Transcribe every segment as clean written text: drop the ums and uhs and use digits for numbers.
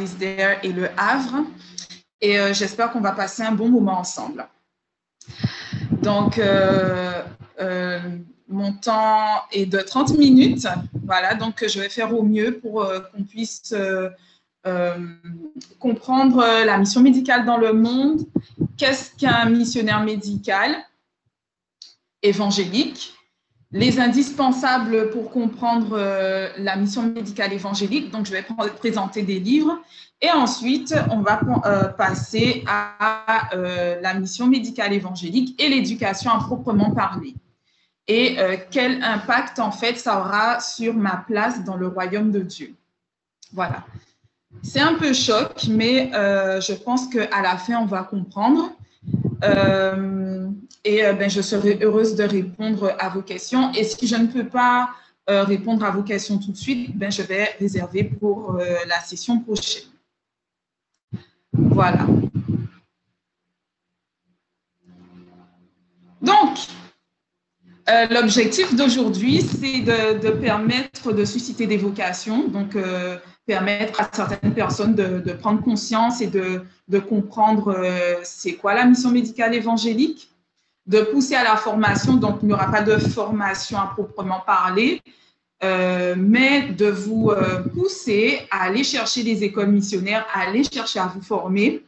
is There et Le Havre. Et j'espère qu'on va passer un bon moment ensemble. Donc, mon temps est de 30 minutes. Voilà, donc je vais faire au mieux pour qu'on puisse comprendre la mission médicale dans le monde. Qu'est-ce qu'un missionnaire médical évangélique? Les indispensables pour comprendre la mission médicale évangélique. Donc, je vais présenter des livres. Et ensuite, on va passer à la mission médicale évangélique et l'éducation à proprement parler. Et quel impact, en fait, ça aura sur ma place dans le royaume de Dieu. Voilà. C'est un peu choc, mais je pense qu'à la fin, on va comprendre. Je serai heureuse de répondre à vos questions. Et si je ne peux pas répondre à vos questions tout de suite, je vais réserver pour la session prochaine. Voilà. Donc, l'objectif d'aujourd'hui, c'est de permettre de susciter des vocations, donc permettre à certaines personnes de prendre conscience et de comprendre c'est quoi la mission médicale évangélique, de pousser à la formation, donc il n'y aura pas de formation à proprement parler, mais de vous pousser à aller chercher des écoles missionnaires, à aller chercher à vous former,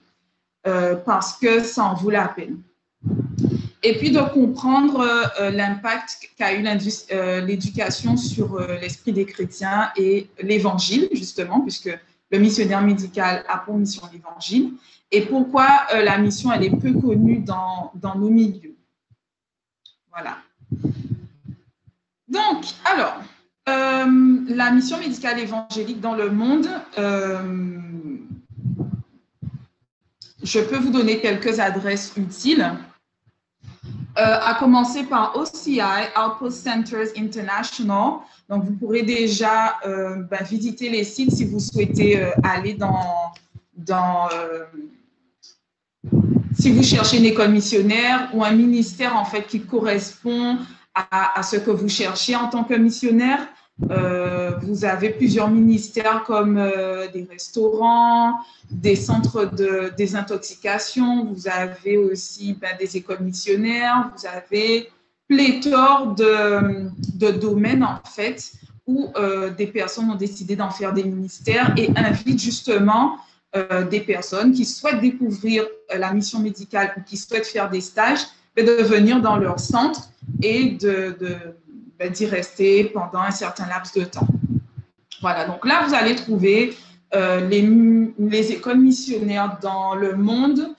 parce que ça en vaut la peine. Et puis de comprendre l'impact qu'a eu l'éducation sur l'esprit des chrétiens et l'évangile, justement, puisque le missionnaire médical a pour mission l'évangile, et pourquoi la mission, elle est peu connue dans nos milieux. Voilà. Donc, alors, la mission médicale évangélique dans le monde, je peux vous donner quelques adresses utiles. À commencer par OCI, Outpost Centers International. Donc, vous pourrez déjà visiter les sites si vous souhaitez aller si vous cherchez une école missionnaire ou un ministère en fait qui correspond à ce que vous cherchez en tant que missionnaire. Vous avez plusieurs ministères comme des restaurants, des centres de désintoxication, vous avez aussi des écoles missionnaires, vous avez pléthore de domaines en fait où des personnes ont décidé d'en faire des ministères et invitent justement des personnes qui souhaitent découvrir la mission médicale ou qui souhaitent faire des stages, de venir dans leur centre et d'y rester pendant un certain laps de temps. Voilà, donc là, vous allez trouver les écoles missionnaires dans le monde,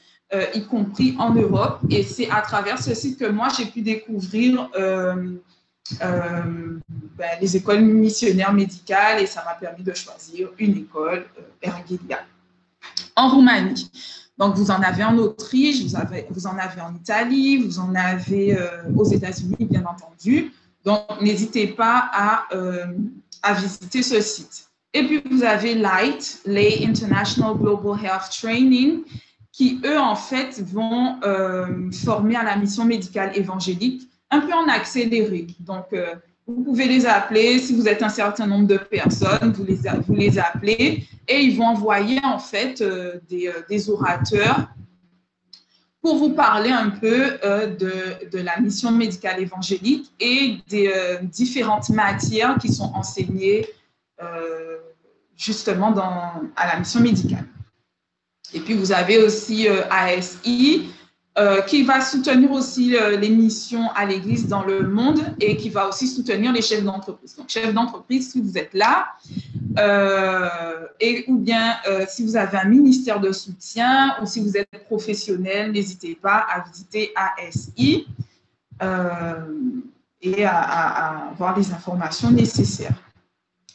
y compris en Europe. Et c'est à travers ce site que moi, j'ai pu découvrir les écoles missionnaires médicales et ça m'a permis de choisir une école, Ergelia, en Roumanie. Donc, vous en avez en Autriche, vous en avez en Italie, vous en avez aux États-Unis, bien entendu. Donc, n'hésitez pas à visiter ce site. Et puis, vous avez LIGHT, Lay International Global Health Training, qui, eux, en fait, vont former à la mission médicale évangélique, un peu en accéléré. Donc, vous pouvez les appeler. Si vous êtes un certain nombre de personnes, vous les appelez et ils vont envoyer, en fait, des orateurs pour vous parler un peu de la mission médicale évangélique et des différentes matières qui sont enseignées justement à la mission médicale. Et puis, vous avez aussi ASI qui va soutenir aussi les missions à l'Église dans le monde et qui va aussi soutenir les chefs d'entreprise. Donc, chefs d'entreprise, si vous êtes là, ou bien si vous avez un ministère de soutien ou si vous êtes professionnel, n'hésitez pas à visiter ASI et à avoir les informations nécessaires.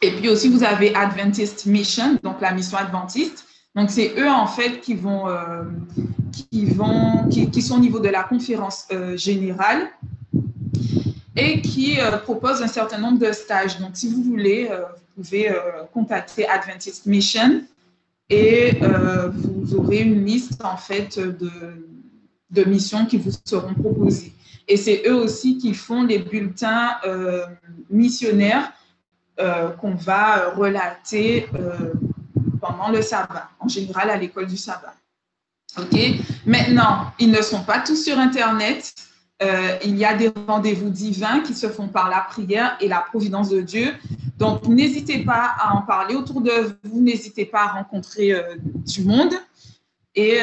Et puis aussi, vous avez Adventist Mission, donc la mission adventiste. Donc, c'est eux, en fait, qui sont au niveau de la conférence générale et qui proposent un certain nombre de stages. Donc, si vous voulez, vous pouvez contacter Adventist Mission et vous aurez une liste, en fait, de missions qui vous seront proposées. Et c'est eux aussi qui font les bulletins missionnaires qu'on va relater pendant le sabbat, en général à l'école du sabbat. OK? Maintenant, ils ne sont pas tous sur Internet. Il y a des rendez-vous divins qui se font par la prière et la providence de Dieu. Donc, n'hésitez pas à en parler autour de vous, n'hésitez pas à rencontrer du monde. Et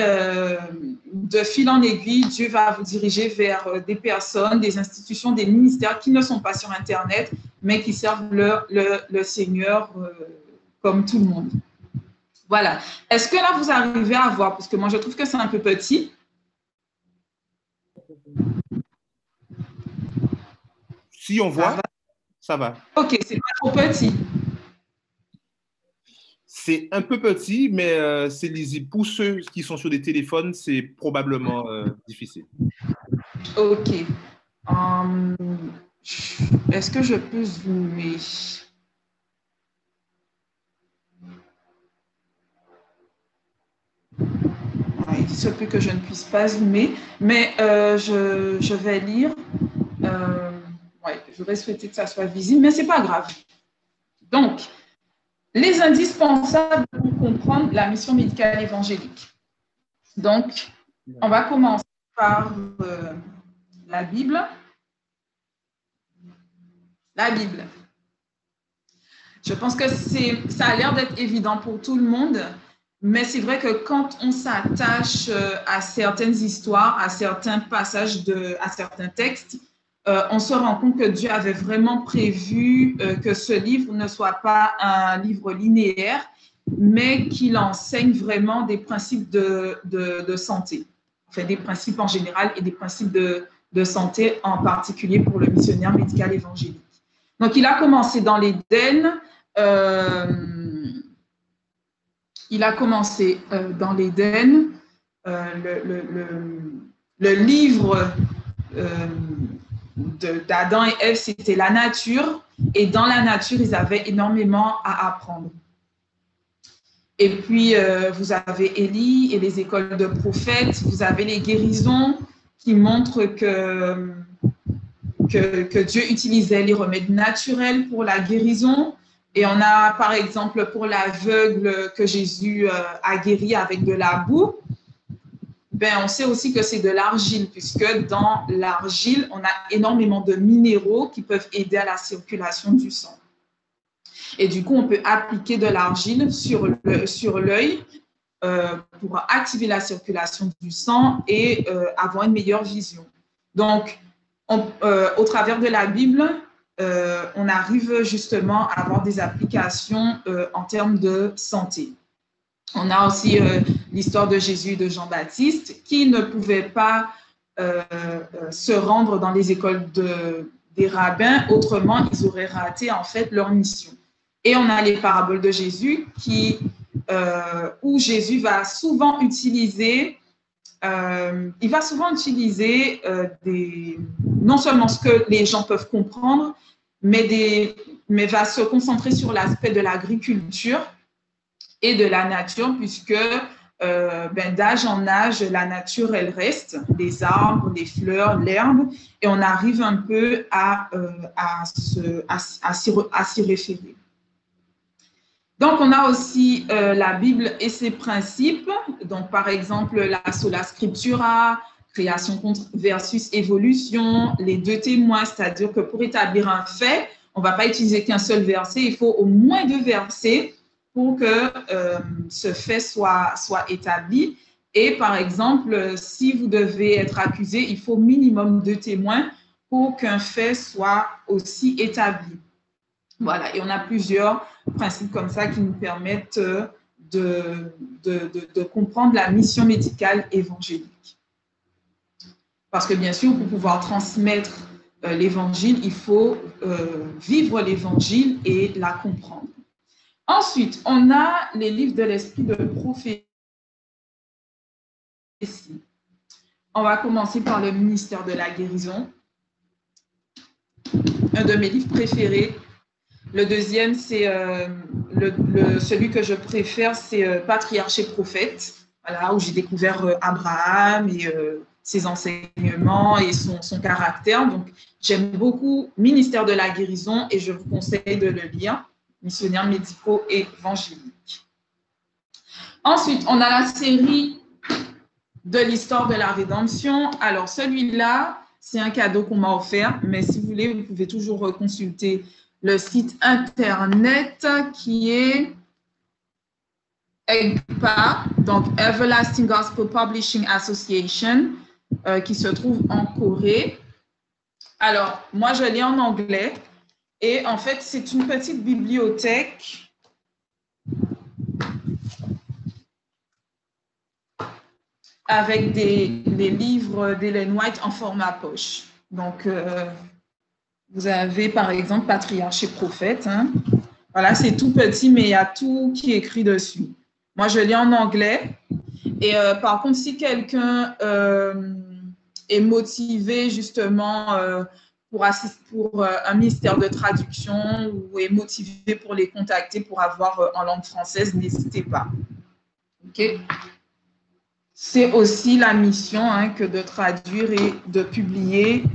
de fil en aiguille, Dieu va vous diriger vers des personnes, des institutions, des ministères qui ne sont pas sur Internet, mais qui servent le Seigneur comme tout le monde. Voilà. Est-ce que là, vous arrivez à voir? Parce que moi, je trouve que c'est un peu petit. Si on voit, ça va. OK, c'est pas trop petit. C'est un peu petit, mais c'est lisible. Pour ceux qui sont sur des téléphones, c'est probablement difficile. OK. Est-ce que je peux zoomer? Il se peut que je ne puisse pas zoomer, mais je vais lire. J'aurais souhaité que ça soit visible, mais ce n'est pas grave. Donc, les indispensables pour comprendre la mission médicale évangélique. Donc, on va commencer par la Bible. La Bible. Je pense que ça a l'air d'être évident pour tout le monde, mais c'est vrai que quand on s'attache à certaines histoires, à certains passages, à certains textes, on se rend compte que Dieu avait vraiment prévu que ce livre ne soit pas un livre linéaire, mais qu'il enseigne vraiment des principes de santé, enfin des principes en général et des principes de santé en particulier pour le missionnaire médical évangélique. Donc, il a commencé dans l'Éden. Le livre d'Adam et Ève, c'était la nature. Et dans la nature, ils avaient énormément à apprendre. Et puis, vous avez Élie et les écoles de prophètes. Vous avez les guérisons qui montrent que Dieu utilisait les remèdes naturels pour la guérison. Et on a, par exemple, pour l'aveugle que Jésus a guéri avec de la boue, on sait aussi que c'est de l'argile, puisque dans l'argile, on a énormément de minéraux qui peuvent aider à la circulation du sang. Et du coup, on peut appliquer de l'argile sur l'œil pour activer la circulation du sang et avoir une meilleure vision. Donc, au travers de la Bible, on arrive justement à avoir des applications en termes de santé. On a aussi l'histoire de Jésus et de Jean-Baptiste qui ne pouvaient pas se rendre dans les écoles des rabbins, autrement ils auraient raté en fait leur mission. Et on a les paraboles de Jésus où Jésus va souvent utiliser non seulement ce que les gens peuvent comprendre, mais va se concentrer sur l'aspect de l'agriculture et de la nature, puisque d'âge en âge, la nature, elle reste, les arbres, les fleurs, l'herbe, et on arrive un peu à s'y référer. Donc, on a aussi la Bible et ses principes. Donc, par exemple, la sola scriptura, création versus évolution, les deux témoins, c'est-à-dire que pour établir un fait, on ne va pas utiliser qu'un seul verset, il faut au moins 2 versets pour que ce fait soit établi. Et par exemple, si vous devez être accusé, il faut minimum 2 témoins pour qu'un fait soit aussi établi. Voilà, et on a plusieurs principes comme ça qui nous permettent de comprendre la mission médicale évangélique. Parce que bien sûr, pour pouvoir transmettre l'évangile, il faut vivre l'évangile et la comprendre. Ensuite, on a les livres de l'esprit de prophétie. On va commencer par le ministère de la guérison. Un de mes livres préférés. Le deuxième, c'est celui que je préfère, c'est Patriarche et prophète, voilà, où j'ai découvert Abraham et ses enseignements et son caractère. Donc, j'aime beaucoup Ministère de la guérison et je vous conseille de le lire. Missionnaires médicaux et évangéliques. Ensuite, on a la série de l'histoire de la rédemption. Alors, celui-là, c'est un cadeau qu'on m'a offert, mais si vous voulez, vous pouvez toujours consulter le site internet qui est EGPA, donc Everlasting Gospel Publishing Association, qui se trouve en Corée. Alors, moi, je lis en anglais et en fait, c'est une petite bibliothèque avec des livres d'Ellen White en format poche. Donc, vous avez par exemple Patriarche et Prophète. Hein. Voilà, c'est tout petit, mais il y a tout qui est écrit dessus. Moi, je lis en anglais. Et par contre, si quelqu'un est motivé justement pour un ministère de traduction ou est motivé pour les contacter pour avoir en langue française, n'hésitez pas. OK? C'est aussi la mission hein, que de traduire et de publier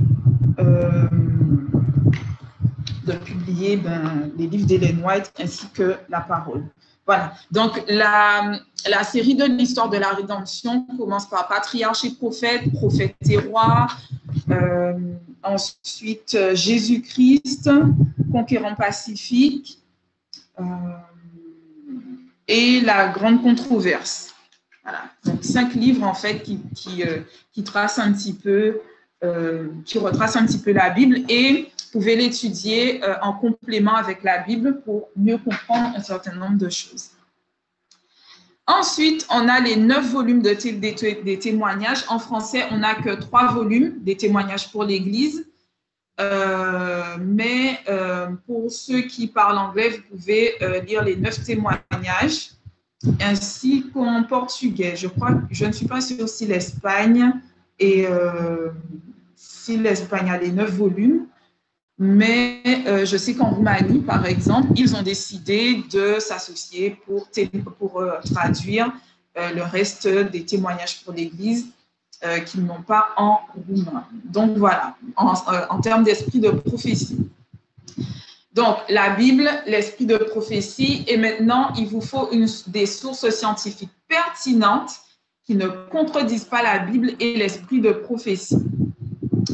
les livres d'Ellen White ainsi que la parole. Voilà. Donc, la série de l'histoire de la rédemption commence par Patriarche et Prophète, Prophète et Roi, ensuite Jésus-Christ, Conquérant pacifique et la grande controverse. Voilà. Donc, 5 livres, en fait, qui tracent un petit peu, qui retracent un petit peu la Bible et vous pouvez l'étudier en complément avec la Bible pour mieux comprendre un certain nombre de choses. Ensuite, on a les 9 volumes des témoignages. En français, on n'a que 3 volumes des témoignages pour l'Église. Mais pour ceux qui parlent anglais, vous pouvez lire les 9 témoignages. Ainsi qu'en portugais. Je ne suis pas sûre si l'Espagne a les 9 volumes, mais je sais qu'en Roumanie, par exemple, ils ont décidé de s'associer pour traduire le reste des témoignages pour l'Église qu'ils n'ont pas en roumain. Donc voilà, en termes d'esprit de prophétie. Donc, la Bible, l'esprit de prophétie, et maintenant, il vous faut des sources scientifiques pertinentes qui ne contredisent pas la Bible et l'esprit de prophétie.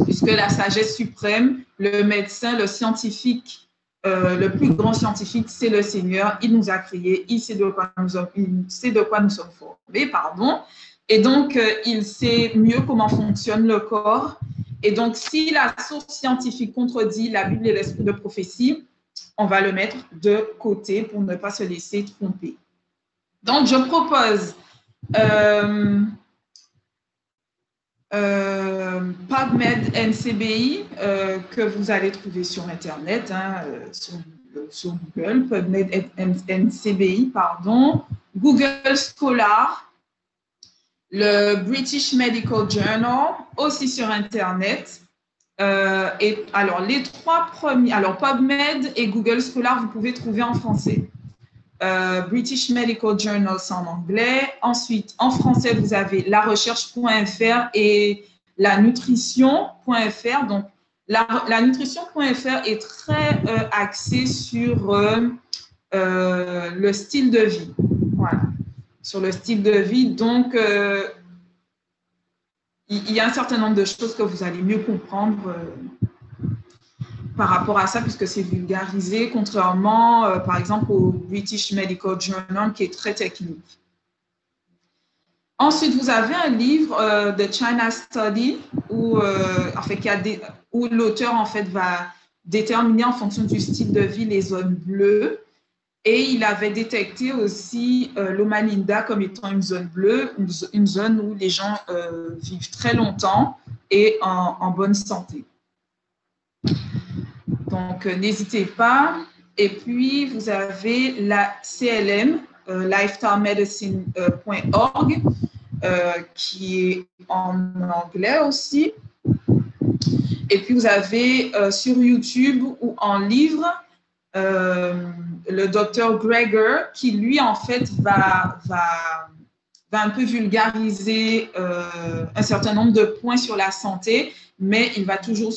Puisque la sagesse suprême, le médecin, le scientifique, le plus grand scientifique, c'est le Seigneur. Il nous a créés, il sait de quoi nous sommes formés, pardon. Et donc, il sait mieux comment fonctionne le corps. Et donc, si la source scientifique contredit la Bible et l'esprit de prophétie, on va le mettre de côté pour ne pas se laisser tromper. Donc, je propose PubMed NCBI que vous allez trouver sur Internet, hein, sur Google, PubMed NCBI, pardon, Google Scholar, le British Medical Journal, aussi sur Internet. Et alors, les 3 premiers, alors PubMed et Google Scholar, vous pouvez trouver en français. British Medical Journal, c'est en anglais. Ensuite, en français, vous avez larecherche.fr et lanutrition.fr. Donc, lanutrition.fr est très axée sur le style de vie. Voilà, sur le style de vie. Donc, il y a un certain nombre de choses que vous allez mieux comprendre par rapport à ça, puisque c'est vulgarisé, contrairement, par exemple, au British Medical Journal, qui est très technique. Ensuite, vous avez un livre de China Study, où l'auteur, en fait, va déterminer en fonction du style de vie les zones bleues. Et il avait détecté aussi Loma Linda comme étant une zone bleue, une zone où les gens vivent très longtemps et en bonne santé. Donc, n'hésitez pas. Et puis, vous avez la CLM, lifestylemedicine.org, qui est en anglais aussi. Et puis, vous avez sur YouTube ou en livre, le docteur Greger, qui lui, en fait, va un peu vulgariser un certain nombre de points sur la santé, mais il va toujours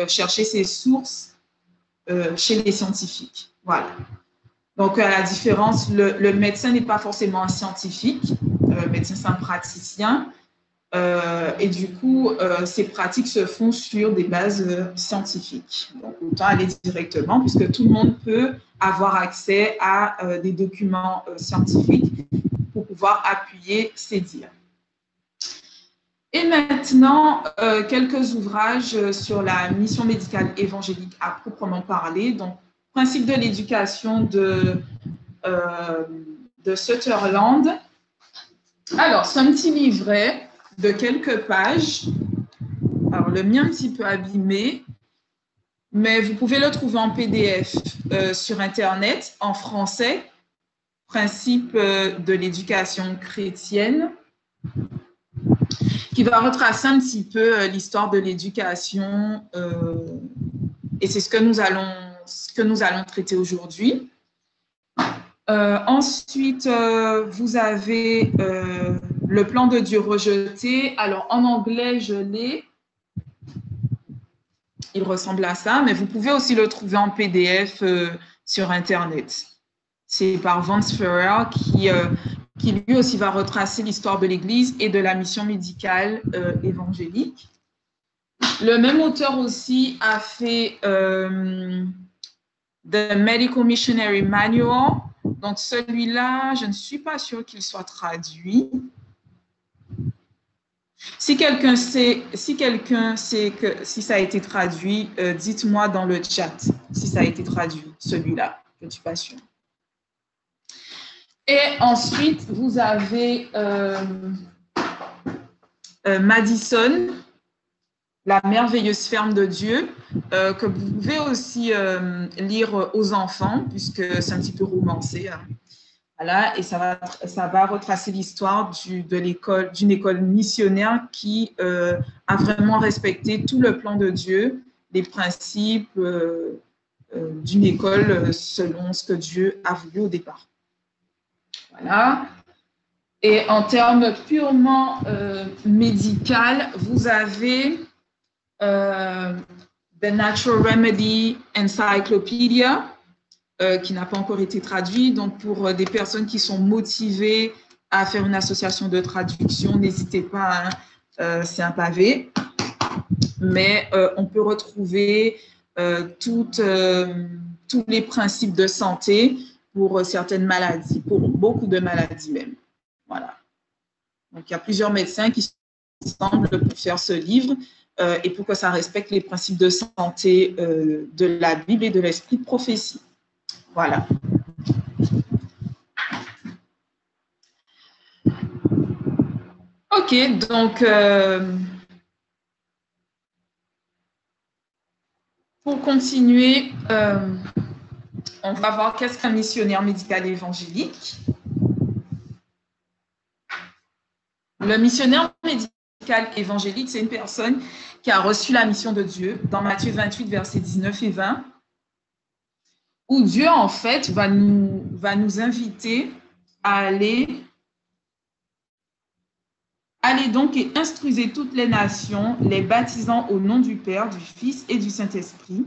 chercher ses sources chez les scientifiques. Voilà. Donc, à la différence, le médecin n'est pas forcément un scientifique, le médecin, c'est un praticien. Et du coup, ces pratiques se font sur des bases scientifiques. Donc, autant aller directement, puisque tout le monde peut avoir accès à des documents scientifiques pour pouvoir appuyer ses dires. Et maintenant, quelques ouvrages sur la mission médicale évangélique à proprement parler. Donc, principe de l'éducation de Sutherland. Alors, c'est un petit livret de quelques pages. Alors, le mien un petit peu abîmé, mais vous pouvez le trouver en PDF sur Internet, en français. Principe de l'éducation chrétienne, qui va retracer un petit peu l'histoire de l'éducation et c'est ce que nous allons traiter aujourd'hui. Ensuite, vous avez le plan de Dieu rejeté. Alors, en anglais, je l'ai. Il ressemble à ça, mais vous pouvez aussi le trouver en PDF sur Internet. C'est par Vance Ferrer qui lui aussi va retracer l'histoire de l'Église et de la mission médicale évangélique. Le même auteur aussi a fait The Medical Missionary Manual. Donc, celui-là, je ne suis pas sûre qu'il soit traduit. Si quelqu'un sait que si ça a été traduit, dites-moi dans le chat si ça a été traduit, celui-là. Je ne suis pas sûre. Et ensuite, vous avez Madison, la merveilleuse ferme de Dieu, que vous pouvez aussi lire aux enfants, puisque c'est un petit peu romancé. Hein. Voilà, et ça va retracer l'histoire d'une école missionnaire qui a vraiment respecté tout le plan de Dieu, les principes d'une école selon ce que Dieu a voulu au départ. Voilà. Et en termes purement médical, vous avez The Natural Remedy Encyclopedia, qui n'a pas encore été traduit. Donc, pour des personnes qui sont motivées à faire une association de traduction, n'hésitez pas, hein, c'est un pavé. Mais on peut retrouver tous les principes de santé pour certaines maladies, pour beaucoup de maladies même. Voilà. Donc, il y a plusieurs médecins qui semblent pour faire ce livre et pour que ça respecte les principes de santé de la Bible et de l'esprit de prophétie. Voilà. OK, donc pour continuer, on va voir qu'est-ce qu'un missionnaire médical évangélique. Le missionnaire médical évangélique, c'est une personne qui a reçu la mission de Dieu dans Matthieu 28, versets 19 et 20, où Dieu, en fait, va nous inviter à aller donc et instruisez toutes les nations, les baptisant au nom du Père, du Fils et du Saint-Esprit,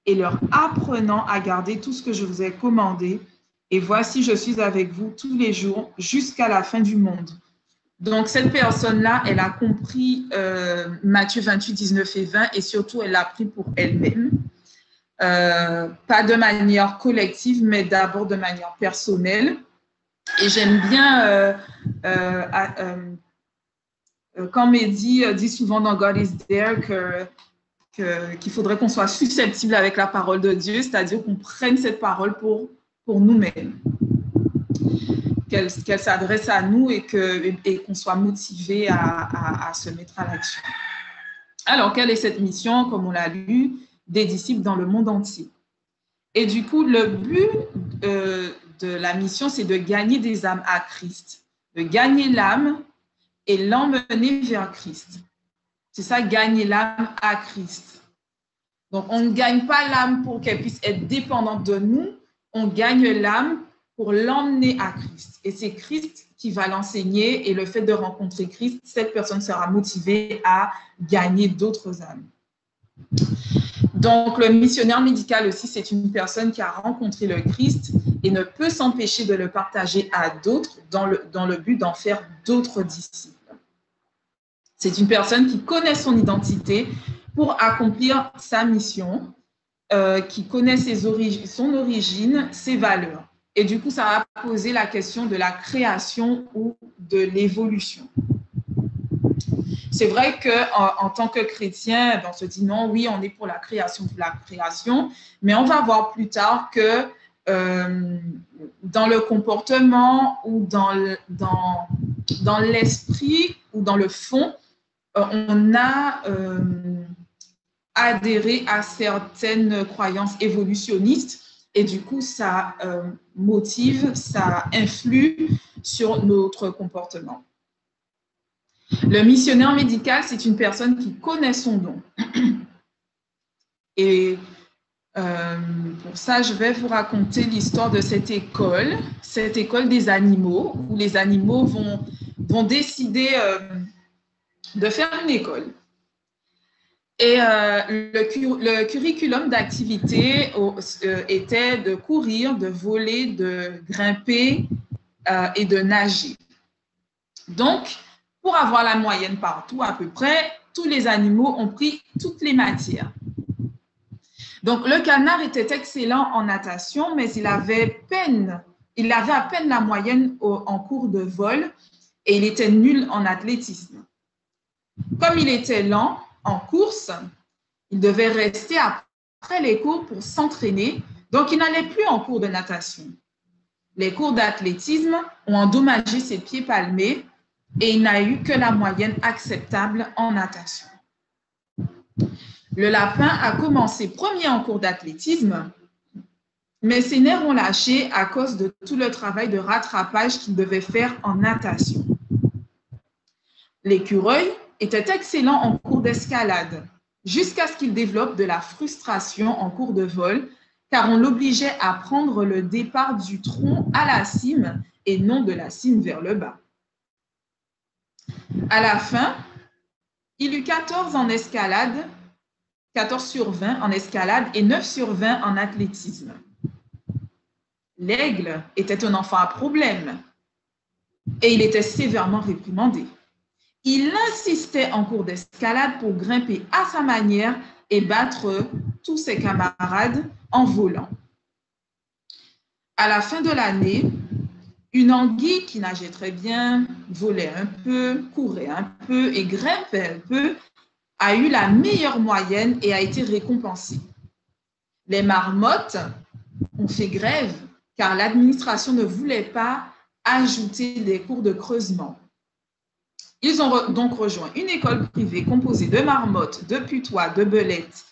et leur apprenant à garder tout ce que je vous ai commandé. Et voici, je suis avec vous tous les jours jusqu'à la fin du monde. Donc, cette personne-là, elle a compris Matthieu 28, 19 et 20, et surtout, elle l'a pris pour elle-même. Pas de manière collective, mais d'abord de manière personnelle. Et j'aime bien quand Mehdi dit souvent dans God is There qu'il faudrait qu'on soit susceptible avec la parole de Dieu, c'est-à-dire qu'on prenne cette parole pour nous-mêmes, qu'elle s'adresse à nous et qu'on soit motivé à se mettre à l'action. Alors, quelle est cette mission, comme on l'a lu, des disciples dans le monde entier? Et du coup, le but de la mission, c'est de gagner des âmes à Christ, de gagner l'âme et l'emmener vers Christ. C'est ça, gagner l'âme à Christ. Donc, on ne gagne pas l'âme pour qu'elle puisse être dépendante de nous, on gagne l'âme pour l'emmener à Christ. Et c'est Christ qui va l'enseigner, et le fait de rencontrer Christ, cette personne sera motivée à gagner d'autres âmes. Donc, le missionnaire médical aussi, c'est une personne qui a rencontré le Christ et ne peut s'empêcher de le partager à d'autres dans le but d'en faire d'autres disciples. C'est une personne qui connaît son identité pour accomplir sa mission, qui connaît son origine, ses valeurs. Et du coup, ça va poser la question de la création ou de l'évolution. C'est vrai qu'en tant que chrétien, on se dit non, oui, on est pour la création, mais on va voir plus tard que dans le comportement ou dans l'esprit ou dans le fond, on a adhéré à certaines croyances évolutionnistes et du coup, ça motive, ça influe sur notre comportement. Le missionnaire médical, c'est une personne qui connaît son don. Et pour ça, je vais vous raconter l'histoire de cette école des animaux, où les animaux vont décider de faire une école. Et le curriculum d'activité était de courir, de voler, de grimper et de nager. Donc, pour avoir la moyenne partout, à peu près, tous les animaux ont pris toutes les matières. Donc, le canard était excellent en natation, mais il avait à peine la moyenne en cours de vol et il était nul en athlétisme. Comme il était lent en course, il devait rester après les cours pour s'entraîner, donc il n'allait plus en cours de natation. Les cours d'athlétisme ont endommagé ses pieds palmés et il n'a eu que la moyenne acceptable en natation. Le lapin a commencé premier en cours d'athlétisme, mais ses nerfs ont lâché à cause de tout le travail de rattrapage qu'il devait faire en natation. L'écureuil était excellent en cours d'escalade, jusqu'à ce qu'il développe de la frustration en cours de vol, car on l'obligeait à prendre le départ du tronc à la cime et non de la cime vers le bas. À la fin, il eut 14 sur 20 en escalade et 9 sur 20 en athlétisme. L'aigle était un enfant à problème et il était sévèrement réprimandé. Il insistait en cours d'escalade pour grimper à sa manière et battre tous ses camarades en volant. À la fin de l'année, une anguille qui nageait très bien, volait un peu, courait un peu et grimpait un peu, a eu la meilleure moyenne et a été récompensée. Les marmottes ont fait grève car l'administration ne voulait pas ajouter des cours de creusement. Ils ont donc rejoint une école privée composée de marmottes, de putois, de belettes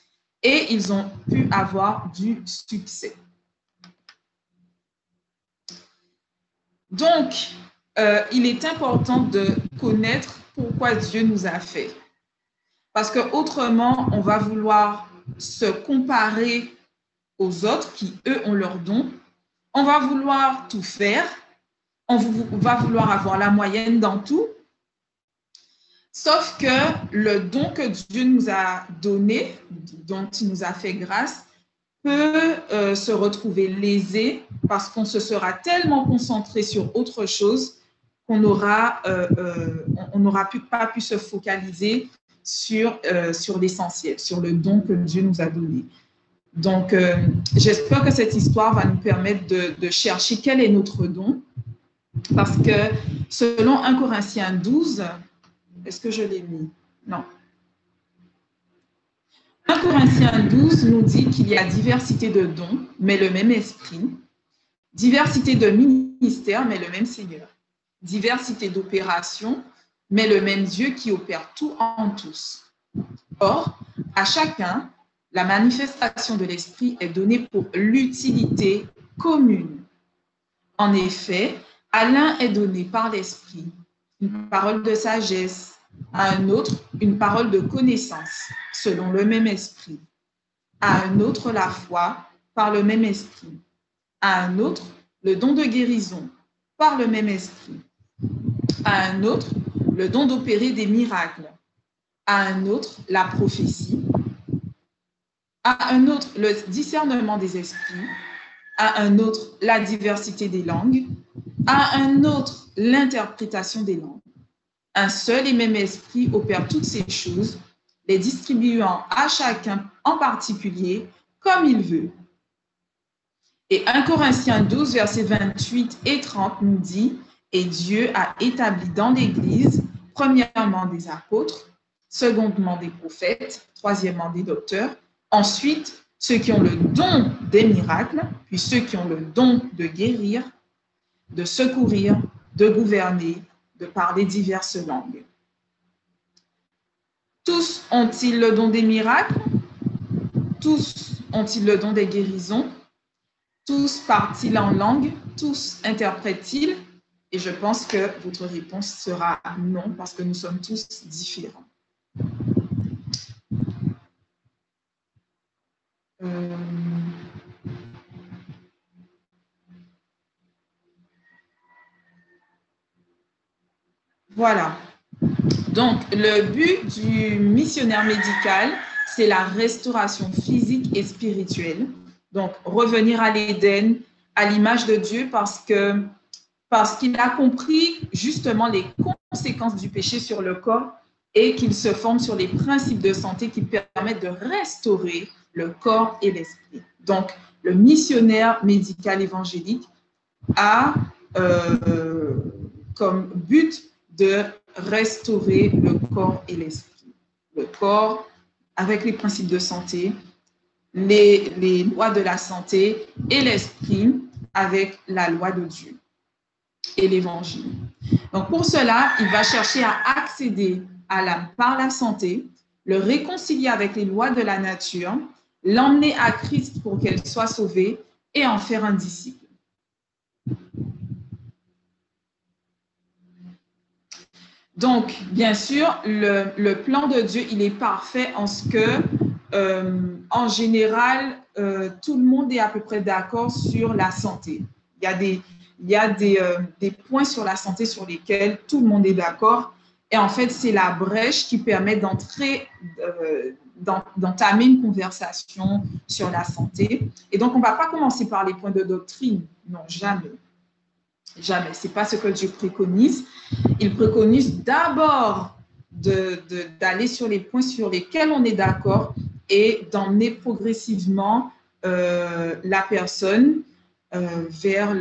et ils ont pu avoir du succès. Donc, il est important de connaître pourquoi Dieu nous a fait. Parce qu'autrement, on va vouloir se comparer aux autres qui, eux, ont leur don. On va vouloir tout faire. On va vouloir avoir la moyenne dans tout. Sauf que le don que Dieu nous a donné, dont il nous a fait grâce, peut se retrouver lésé parce qu'on se sera tellement concentré sur autre chose qu'on n'aura pas pu se focaliser sur l'essentiel, sur le don que Dieu nous a donné. Donc, j'espère que cette histoire va nous permettre de chercher quel est notre don, parce que selon 1 Corinthiens 12, est-ce que je l'ai mis? Non. 1 Corinthiens 12 nous dit qu'il y a diversité de dons, mais le même esprit, diversité de ministères, mais le même Seigneur, diversité d'opérations, mais le même Dieu qui opère tout en tous. Or, à chacun, la manifestation de l'esprit est donnée pour l'utilité commune. En effet, à l'un est donné par l'esprit une parole de sagesse, à un autre une parole de connaissance, selon le même esprit, à un autre la foi, par le même esprit, à un autre le don de guérison, par le même esprit, à un autre le don d'opérer des miracles, à un autre la prophétie, À un autre, le discernement des esprits. À un autre, la diversité des langues. À un autre, l'interprétation des langues. Un seul et même esprit opère toutes ces choses, les distribuant à chacun en particulier comme il veut. Et 1 Corinthiens 12, versets 28 et 30 nous dit, « Et Dieu a établi dans l'Église, premièrement des apôtres, secondement des prophètes, troisièmement des docteurs, ensuite ceux qui ont le don des miracles, puis ceux qui ont le don de guérir, de secourir, de gouverner, de parler diverses langues. » Tous ont-ils le don des miracles? Tous ont-ils le don des guérisons? Tous parlent-ils en langue? Tous interprètent-ils? Et je pense que votre réponse sera non, parce que nous sommes tous différents. Voilà. Donc, le but du missionnaire médical, c'est la restauration physique et spirituelle. Donc, revenir à l'Éden, à l'image de Dieu, parce qu'il a compris justement les conséquences du péché sur le corps et qu'il se forme sur les principes de santé qui permettent de restaurer le corps et l'esprit. Donc, le missionnaire médical évangélique a comme but de restaurer le corps et l'esprit. Le corps avec les principes de santé, les lois de la santé, et l'esprit avec la loi de Dieu et l'évangile. Donc pour cela, il va chercher à accéder à l'âme par la santé, le réconcilier avec les lois de la nature, l'emmener à Christ pour qu'elle soit sauvée et en faire un disciple. Donc, bien sûr, le plan de Dieu, il est parfait en ce que, en général, tout le monde est à peu près d'accord sur la santé. Il y a des points sur la santé sur lesquels tout le monde est d'accord. Et en fait, c'est la brèche qui permet d'entamer une conversation sur la santé. Et donc, on ne va pas commencer par les points de doctrine. Non, jamais. Jamais. Ce n'est pas ce que Dieu préconise. Il préconise d'abord d'aller sur les points sur lesquels on est d'accord et d'emmener progressivement la personne vers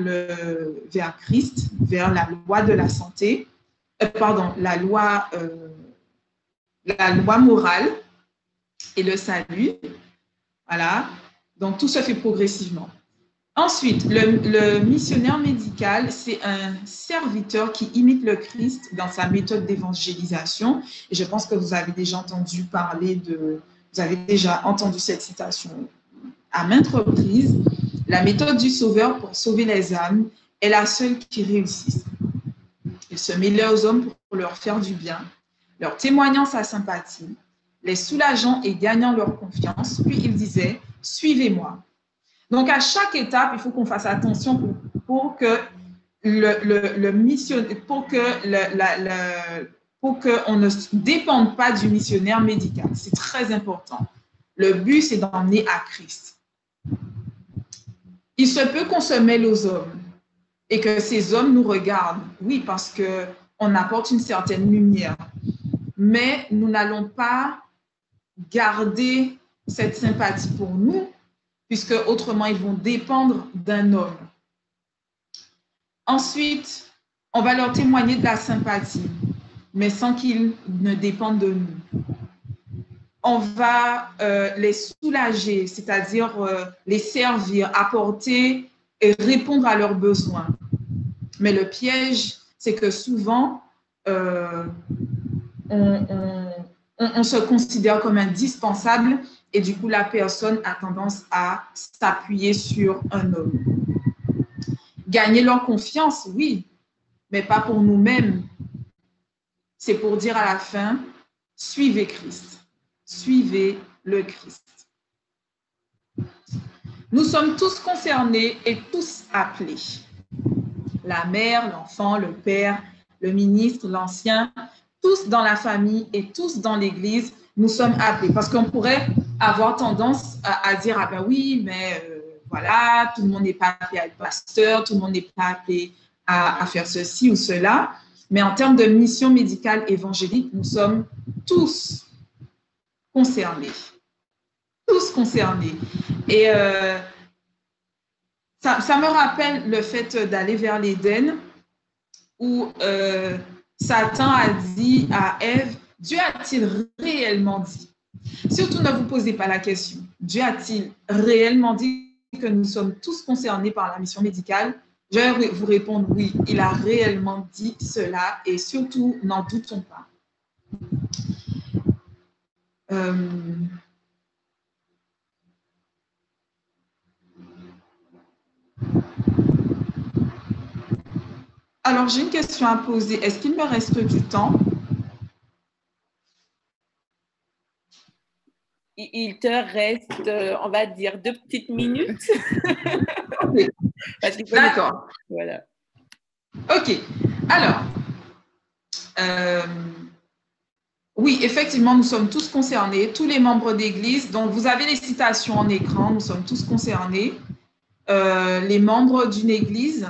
Christ, vers la loi de la santé, la loi morale et le salut. Voilà. Donc, tout se fait progressivement. Ensuite, le missionnaire médical, c'est un serviteur qui imite le Christ dans sa méthode d'évangélisation. Et je pense que vous avez déjà entendu cette citation à maintes reprises. La méthode du Sauveur pour sauver les âmes est la seule qui réussisse. Il se mêlait aux hommes pour leur faire du bien, leur témoignant sa sympathie, les soulageant et gagnant leur confiance. Puis il disait « Suivez-moi ». Donc, à chaque étape, il faut qu'on fasse attention pour que qu'on ne dépende pas du missionnaire médical. C'est très important. Le but, c'est d'emmener à Christ. Il se peut qu'on se mêle aux hommes et que ces hommes nous regardent. Oui, parce qu'on apporte une certaine lumière. Mais nous n'allons pas garder cette sympathie pour nous, puisque autrement, ils vont dépendre d'un homme. Ensuite, on va leur témoigner de la sympathie, mais sans qu'ils ne dépendent de nous. On va les soulager, c'est-à-dire les servir, apporter et répondre à leurs besoins. Mais le piège, c'est que souvent, on se considère comme indispensable et du coup, la personne a tendance à s'appuyer sur un homme. Gagner leur confiance, oui, mais pas pour nous-mêmes. C'est pour dire à la fin, suivez Christ, suivez le Christ. Nous sommes tous concernés et tous appelés. La mère, l'enfant, le père, le ministre, l'ancien, tous dans la famille et tous dans l'Église, nous sommes appelés. Parce qu'on pourrait avoir tendance à dire, ah ben oui, mais voilà, tout le monde n'est pas appelé à être pasteur, tout le monde n'est pas appelé à faire ceci ou cela. Mais en termes de mission médicale évangélique, nous sommes tous concernés. Tous concernés. Et ça me rappelle le fait d'aller vers l'Éden où Satan a dit à Ève, Dieu a-t-il réellement dit? Surtout ne vous posez pas la question, Dieu a-t-il réellement dit que nous sommes tous concernés par la mission médicale? Je vais vous répondre oui, il a réellement dit cela et surtout n'en doutons pas. Alors, j'ai une question à poser. Est-ce qu'il me reste du temps? Il te reste, on va dire, 2 petites minutes. D'accord. Voilà. OK. Alors, oui, effectivement, nous sommes tous concernés, tous les membres d'Église. Donc, vous avez les citations en écran. Nous sommes tous concernés. Les membres d'une Église,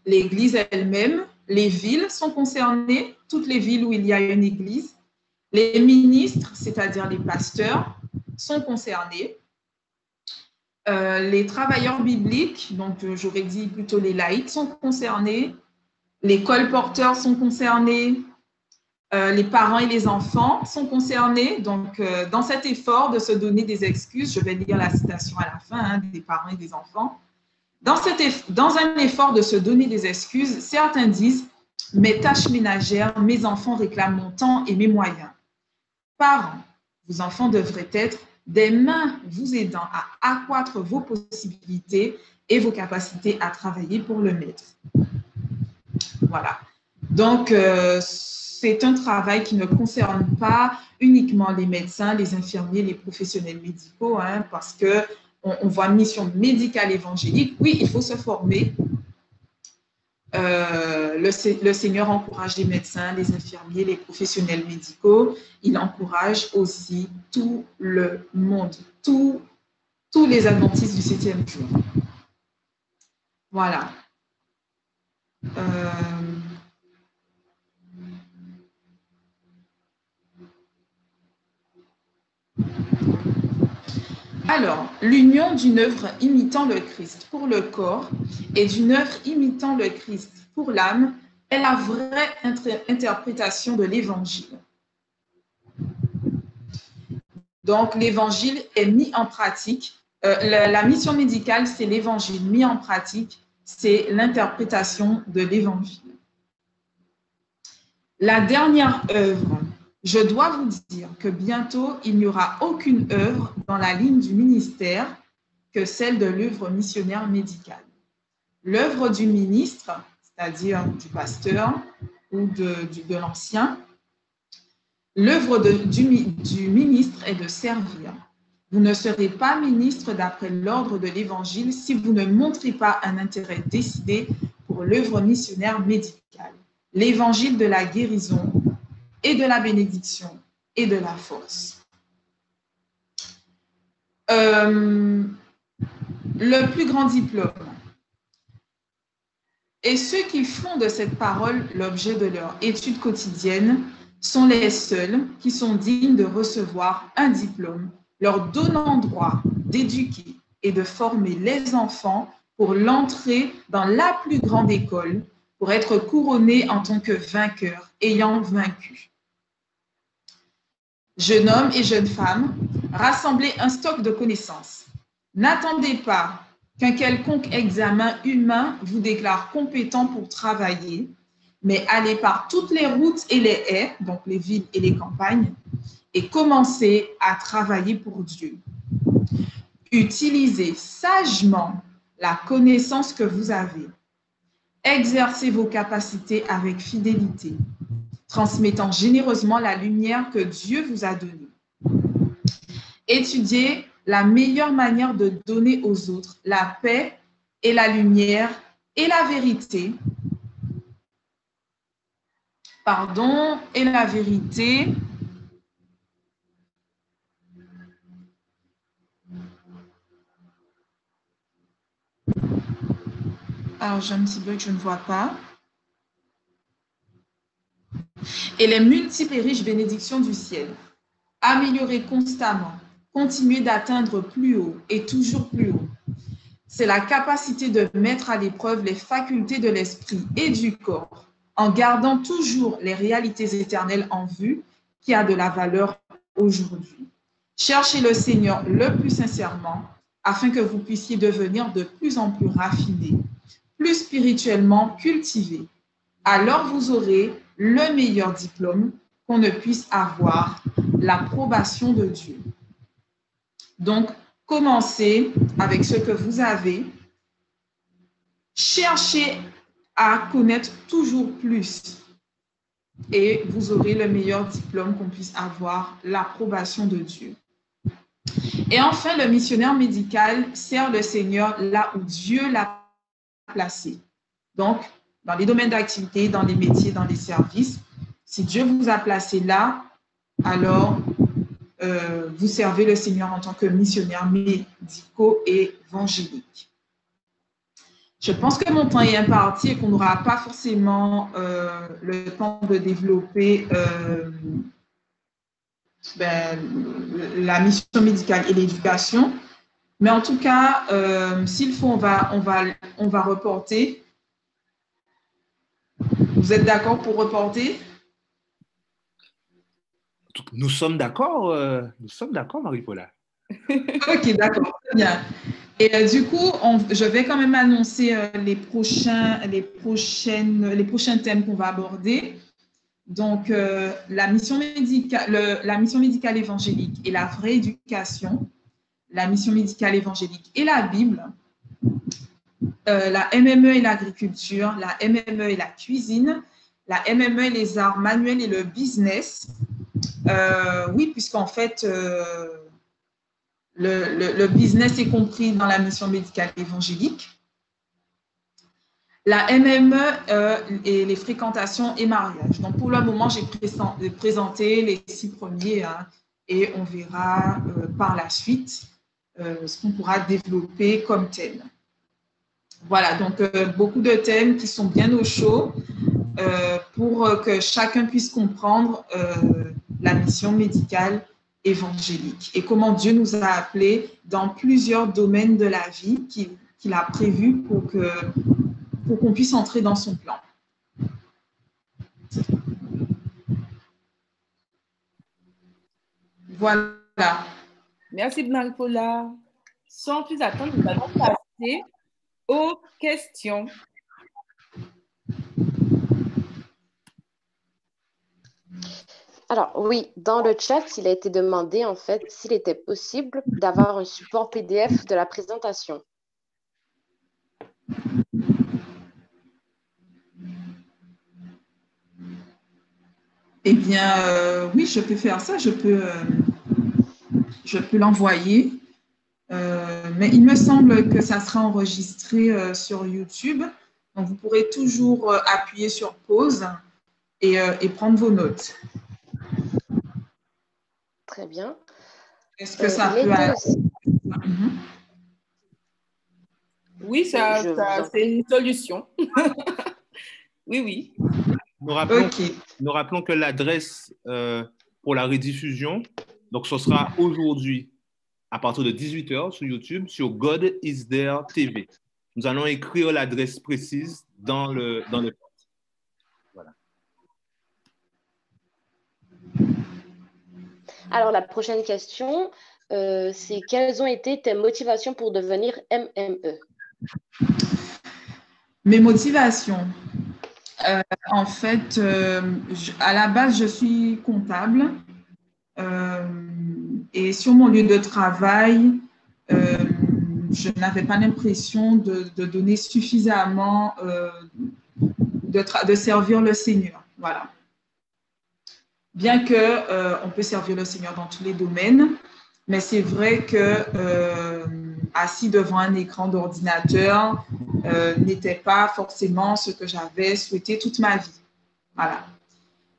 l'Église elle-même, les villes sont concernées, toutes les villes où il y a une Église. Les ministres, c'est-à-dire les pasteurs, sont concernés. Les travailleurs bibliques, donc j'aurais dit plutôt les laïcs, sont concernés. Les colporteurs sont concernés. Les parents et les enfants sont concernés. Donc, dans cet effort de se donner des excuses, je vais lire la citation à la fin, hein, des parents et des enfants. Dans un effort de se donner des excuses, certains disent « Mes tâches ménagères, mes enfants réclament mon temps et mes moyens. » Parents, vos enfants devraient être des mains vous aidant à accroître vos possibilités et vos capacités à travailler pour le maître. Voilà. Donc, c'est un travail qui ne concerne pas uniquement les médecins, les infirmiers, les professionnels médicaux, hein, parce qu'on voit mission médicale évangélique. Oui, il faut se former. Le Seigneur encourage les médecins, les infirmiers, les professionnels médicaux. Il encourage aussi tout le monde, tous les adventistes du 7e jour. Voilà. Alors, l'union d'une œuvre imitant le Christ pour le corps et d'une œuvre imitant le Christ pour l'âme est la vraie interprétation de l'Évangile. Donc, l'Évangile est mis en pratique. La mission médicale, c'est l'Évangile mis en pratique, c'est l'interprétation de l'Évangile. La dernière œuvre, je dois vous dire que bientôt, il n'y aura aucune œuvre dans la ligne du ministère que celle de l'œuvre missionnaire médicale. L'œuvre du ministre, c'est-à-dire du pasteur ou de l'ancien, l'œuvre du ministre est de servir. Vous ne serez pas ministre d'après l'ordre de l'Évangile si vous ne montrez pas un intérêt décidé pour l'œuvre missionnaire médicale, l'Évangile de la guérison et de la bénédiction et de la force. Le plus grand diplôme. Et ceux qui font de cette parole l'objet de leur étude quotidienne sont les seuls qui sont dignes de recevoir un diplôme, leur donnant droit d'éduquer et de former les enfants pour l'entrée dans la plus grande école, pour être couronnés en tant que vainqueurs, ayant vaincu. Jeunes hommes et jeunes femmes, rassemblez un stock de connaissances. N'attendez pas qu'un quelconque examen humain vous déclare compétent pour travailler, mais allez par toutes les routes et les haies, donc les villes et les campagnes, et commencez à travailler pour Dieu. Utilisez sagement la connaissance que vous avez. Exercez vos capacités avec fidélité, transmettant généreusement la lumière que Dieu vous a donnée. Étudiez la meilleure manière de donner aux autres la paix et la lumière et la vérité. Et la vérité Alors, j'ai un petit bug, je ne vois pas. Et les multiples et riches bénédictions du ciel. Améliorer constamment, continuer d'atteindre plus haut et toujours plus haut. C'est la capacité de mettre à l'épreuve les facultés de l'esprit et du corps, en gardant toujours les réalités éternelles en vue, qui a de la valeur aujourd'hui. Cherchez le Seigneur le plus sincèrement, afin que vous puissiez devenir de plus en plus raffinés, plus spirituellement cultivés. Alors vous aurez le meilleur diplôme qu'on ne puisse avoir, l'approbation de Dieu. Donc, commencez avec ce que vous avez. Cherchez à connaître toujours plus et vous aurez le meilleur diplôme qu'on puisse avoir, l'approbation de Dieu. Et enfin, le missionnaire médical sert le Seigneur là où Dieu l'a placé. Donc, dans les domaines d'activité, dans les métiers, dans les services, si Dieu vous a placé là, alors vous servez le Seigneur en tant que missionnaire médico et évangélique. Je pense que mon temps est imparti et qu'on n'aura pas forcément le temps de développer la mission médicale et l'éducation. Mais en tout cas, s'il faut, on va reporter. Vous êtes d'accord pour reporter? Nous sommes d'accord, Marie-Paula. Ok, d'accord, très bien. Et du coup, je vais quand même annoncer les prochains thèmes qu'on va aborder. Donc, la mission médicale évangélique et la vraie éducation, la mission médicale évangélique et la Bible, la MME et l'agriculture, la MME et la cuisine, la MME et les arts manuels et le business. Oui, puisqu'en fait, le business est compris dans la mission médicale évangélique. La MME et les fréquentations et mariages. Donc, pour le moment, j'ai présenté les 6 premiers et on verra par la suite ce qu'on pourra développer comme thème. Voilà, donc beaucoup de thèmes qui sont bien au chaud pour que chacun puisse comprendre la mission médicale évangélique et comment Dieu nous a appelés dans plusieurs domaines de la vie qu'il a prévus pour qu'on puisse entrer dans son plan. Voilà. Merci Marie-Paula. Sans plus attendre, nous allons passer aux questions. Alors oui, dans le chat, il a été demandé en fait s'il était possible d'avoir un support PDF de la présentation. Eh bien, oui, je peux faire ça, je peux l'envoyer. Mais il me semble que ça sera enregistré sur YouTube. Donc, vous pourrez toujours appuyer sur pause et prendre vos notes. Très bien. Est-ce que ça peut aller? Oui, c'est une solution. Oui, oui. Nous rappelons que l'adresse pour la rediffusion, donc ce sera aujourd'hui à partir de 18h sur YouTube, sur God is There TV. Nous allons écrire l'adresse précise dans le post. Voilà. Alors, la prochaine question, c'est quelles ont été tes motivations pour devenir MME? Mes motivations. En fait, à la base, je suis comptable et sur mon lieu de travail, je n'avais pas l'impression de donner suffisamment, de servir le Seigneur. Voilà. Bien qu'on peut servir le Seigneur dans tous les domaines, mais c'est vrai que assis devant un écran d'ordinateur n'était pas forcément ce que j'avais souhaité toute ma vie. Voilà.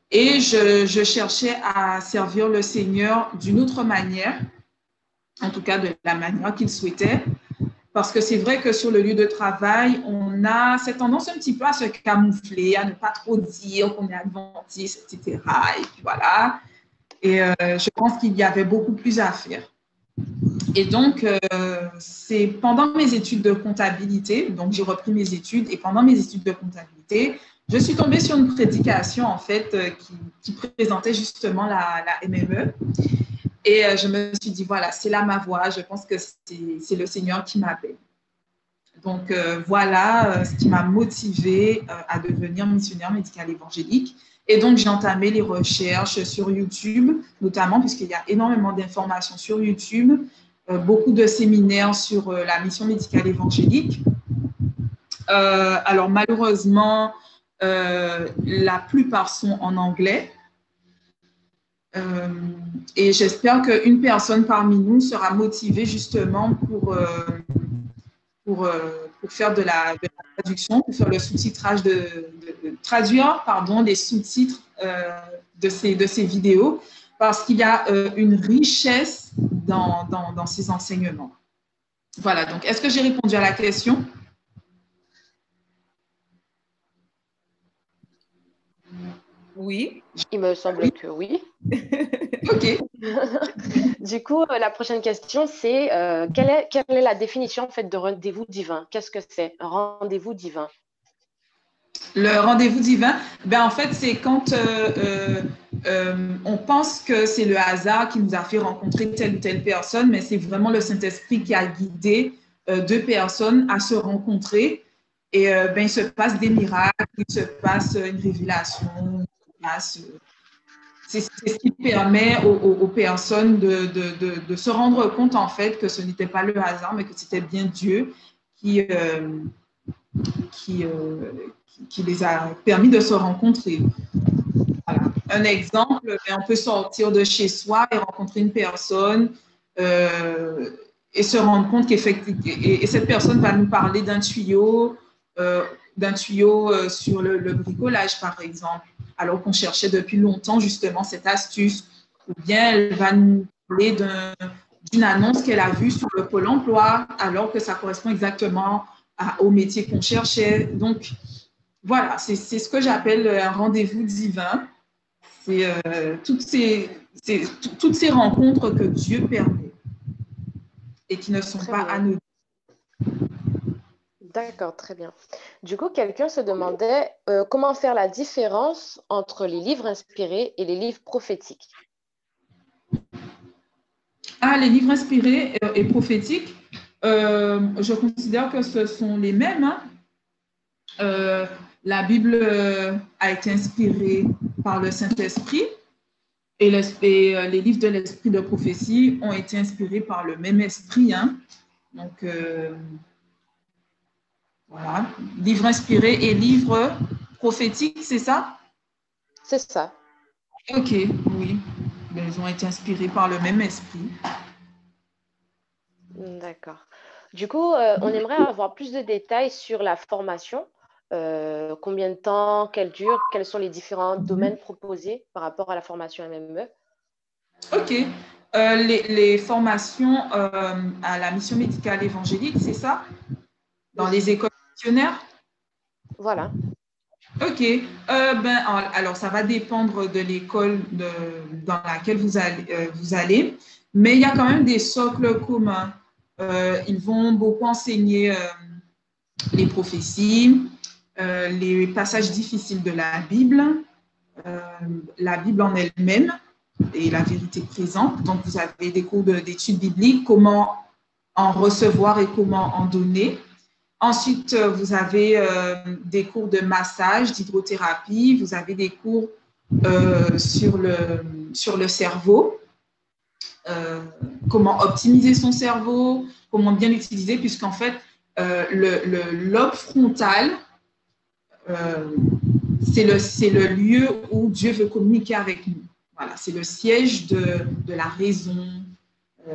Et je cherchais à servir le Seigneur d'une autre manière, en tout cas de la manière qu'il souhaitait, parce que c'est vrai que sur le lieu de travail, on a cette tendance un petit peu à se camoufler, à ne pas trop dire qu'on est adventiste, etc. Et puis voilà. Et je pense qu'il y avait beaucoup plus à faire. Et donc, c'est pendant mes études de comptabilité, donc j'ai repris mes études, et pendant mes études de comptabilité, je suis tombée sur une prédication, en fait, qui présentait justement la MME. Et je me suis dit, voilà, c'est là ma voie, je pense que c'est le Seigneur qui m'appelle. Donc, voilà ce qui m'a motivée à devenir missionnaire médicale évangélique. Et donc, j'ai entamé les recherches sur YouTube, notamment puisqu'il y a énormément d'informations sur YouTube, beaucoup de séminaires sur la mission médicale évangélique. Alors, malheureusement, la plupart sont en anglais. Et j'espère qu'une personne parmi nous sera motivée justement pour faire de la traduction, pour faire le sous-titrage, traduire les sous-titres de ces vidéos, parce qu'il y a une richesse dans ces enseignements. Voilà, donc est-ce que j'ai répondu à la question? Oui. Il me semble que oui. OK. Du coup, la prochaine question, c'est quelle est la définition en fait, de rendez-vous divin? Qu'est-ce que c'est, un rendez-vous divin? Le rendez-vous divin, ben en fait, c'est quand on pense que c'est le hasard qui nous a fait rencontrer telle ou telle personne, mais c'est vraiment le Saint-Esprit qui a guidé deux personnes à se rencontrer. Et ben, il se passe des miracles, il se passe une révélation, c'est ce qui permet aux personnes de se rendre compte en fait que ce n'était pas le hasard, mais que c'était bien Dieu qui les a permis de se rencontrer. Voilà. Un exemple, on peut sortir de chez soi et rencontrer une personne et se rendre compte qu'effectivement, et cette personne va nous parler d'un tuyau sur le bricolage, par exemple, alors qu'on cherchait depuis longtemps justement cette astuce. Ou bien elle va nous parler d'une annonce qu'elle a vue sur le Pôle emploi, alors que ça correspond exactement au métier qu'on cherchait. Donc, voilà, c'est ce que j'appelle un rendez-vous divin. C'est toutes ces rencontres que Dieu permet et qui ne sont pas anodines. D'accord, très bien. Du coup, quelqu'un se demandait comment faire la différence entre les livres inspirés et les livres prophétiques. Ah, les livres inspirés et prophétiques, je considère que ce sont les mêmes. Hein. La Bible a été inspirée par le Saint-Esprit et les livres de l'esprit de prophétie ont été inspirés par le même esprit. Hein. Donc, voilà. Livres inspirés et livres prophétiques, c'est ça? C'est ça. OK, oui. Ils ont été inspirés par le même esprit. D'accord. Du coup, on aimerait avoir plus de détails sur la formation. Combien de temps, qu'elle dure, quels sont les différents domaines proposés par rapport à la formation MME? OK. Les formations à la mission médicale évangélique, c'est ça? Dans les écoles missionnaires? Voilà. OK. Alors, ça va dépendre de l'école dans laquelle vous allez, mais il y a quand même des socles communs. Ils vont beaucoup enseigner les prophéties, les passages difficiles de la Bible en elle-même et la vérité présente. Donc, vous avez des cours d'études bibliques, comment en recevoir et comment en donner. Ensuite, vous avez des cours de massage, d'hydrothérapie, vous avez des cours sur le cerveau, comment optimiser son cerveau, comment bien l'utiliser, puisqu'en fait, le lobe frontal, c'est le lieu où Dieu veut communiquer avec nous. Voilà, c'est le siège de la raison,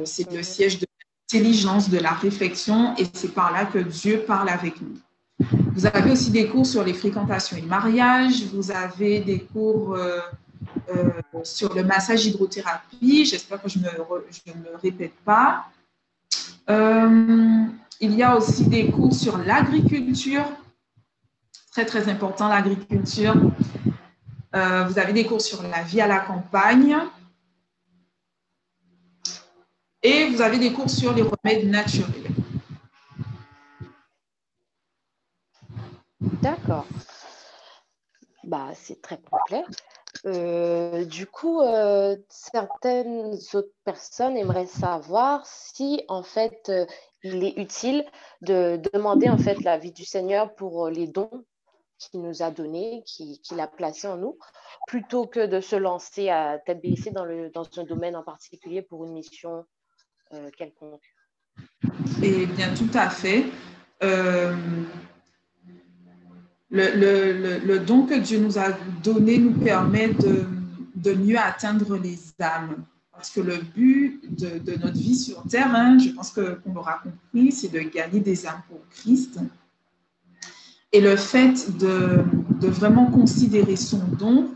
c'est le siège de l'intelligence, de la réflexion, et c'est par là que Dieu parle avec nous. Vous avez aussi des cours sur les fréquentations et le mariage, vous avez des cours sur le massage hydrothérapie, j'espère que je ne me répète pas. il y a aussi des cours sur l'agriculture. Très, très important, l'agriculture. Vous avez des cours sur la vie à la campagne. Et vous avez des cours sur les remèdes naturels. D'accord. Bah, c'est très complet. Du coup, certaines autres personnes aimeraient savoir si, en fait, il est utile de demander, en fait, l'avis du Seigneur pour les dons qu'il nous a donnés, qu'il a placés en nous, plutôt que de se lancer à tête baissée dans un domaine en particulier pour une mission quelconque. Eh bien, tout à fait. Le don que Dieu nous a donné nous permet de mieux atteindre les âmes. Parce que le but de notre vie sur Terre, hein, je pense qu'on l'aura compris, c'est de gagner des âmes pour Christ. Et le fait de vraiment considérer son don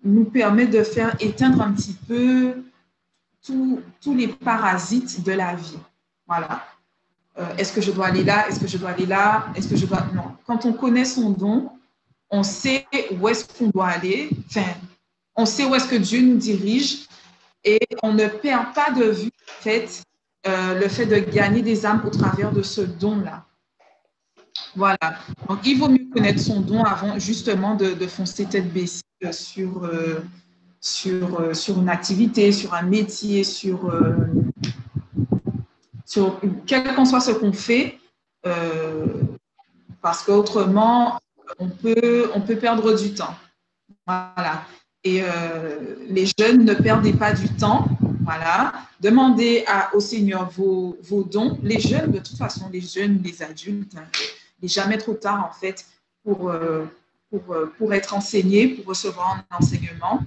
nous permet de faire éteindre un petit peu tous les parasites de la vie. Voilà. Est-ce que je dois aller là? Est-ce que je dois aller là? Est-ce que je dois… Non. Quand on connaît son don, on sait où est-ce qu'on doit aller. Enfin, on sait où est-ce que Dieu nous dirige et on ne perd pas de vue le fait de gagner des âmes au travers de ce don-là. Voilà. Donc, il vaut mieux connaître son don avant justement de foncer tête baissée sur une activité, sur un métier, sur quel qu'en soit ce qu'on fait, parce qu'autrement, on peut perdre du temps. Voilà. Et les jeunes, ne perdez pas du temps. Voilà. Demandez au Seigneur vos dons. Les jeunes, de toute façon, les jeunes, les adultes, hein, il n'est jamais trop tard, en fait, pour être enseigné, pour recevoir un enseignement.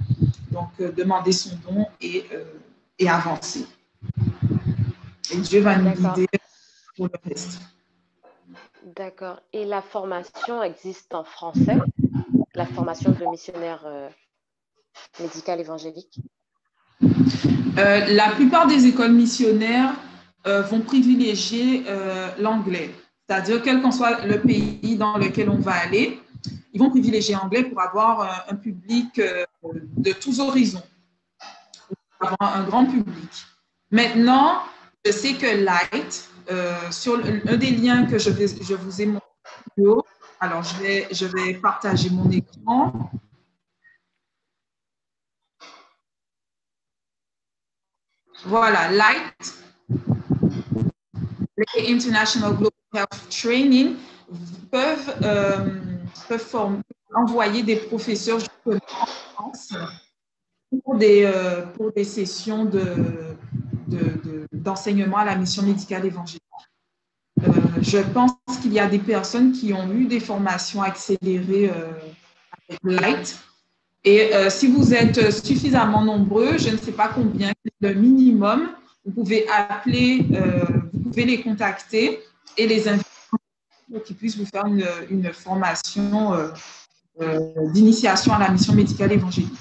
Donc, demandez son don et avancer. Et Dieu va nous guider pour le reste. D'accord. Et la formation existe en français, la formation de missionnaire médical évangélique? La plupart des écoles missionnaires vont privilégier l'anglais. C'est-à-dire, quel qu'en soit le pays dans lequel on va aller, ils vont privilégier l'anglais pour avoir un public de tous horizons, pour avoir un grand public. Maintenant, je sais que Light, sur un des liens que je vous ai montré, alors je vais partager mon écran. Voilà, Light, les International Global Health Training peuvent envoyer des professeurs justement en France pour des sessions d'enseignement à la mission médicale évangélique. Je pense qu'il y a des personnes qui ont eu des formations accélérées avec Light. Et si vous êtes suffisamment nombreux, je ne sais pas combien, le minimum, vous pouvez appeler, vous pouvez les contacter et les inviter pour qu'ils puissent vous faire une formation d'initiation à la mission médicale évangélique.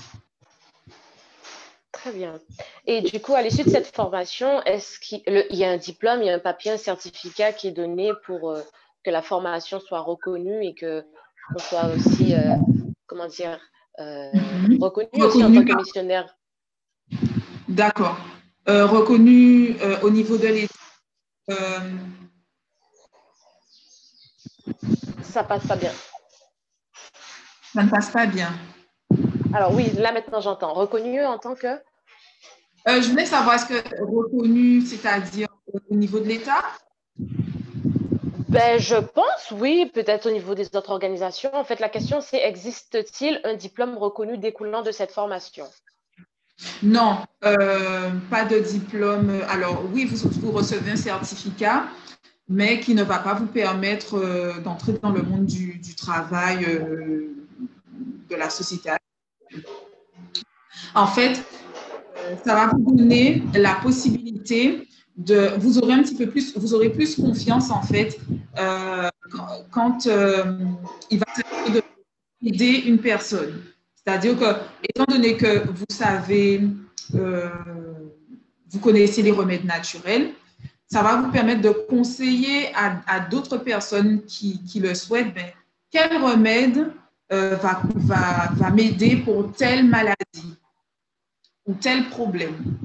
Très bien. Et du coup, à l'issue de cette formation, est-ce qu'il y a un diplôme, il y a un papier, un certificat qui est donné pour que la formation soit reconnue et qu'on soit aussi, comment dire, reconnu aussi en tant que missionnaire? D'accord. Reconnu au niveau de l'État. Ça passe pas bien. Ça ne passe pas bien. Alors oui, là maintenant j'entends. Reconnu en tant que… je voulais savoir, est-ce que reconnu, c'est-à-dire au niveau de l'État? Ben, je pense, oui, peut-être au niveau des autres organisations. En fait, la question, c'est existe-t-il un diplôme reconnu découlant de cette formation? Non, pas de diplôme. Alors oui, vous recevez un certificat, mais qui ne va pas vous permettre d'entrer dans le monde du travail de la société. En fait, ça va vous donner la possibilité vous aurez un petit peu plus, vous aurez plus confiance en fait quand il va s'agir d'aider une personne. C'est-à-dire que, étant donné que vous savez, vous connaissez les remèdes naturels, ça va vous permettre de conseiller à d'autres personnes qui le souhaitent, ben, quel remède va m'aider pour telle maladie ou tel problème.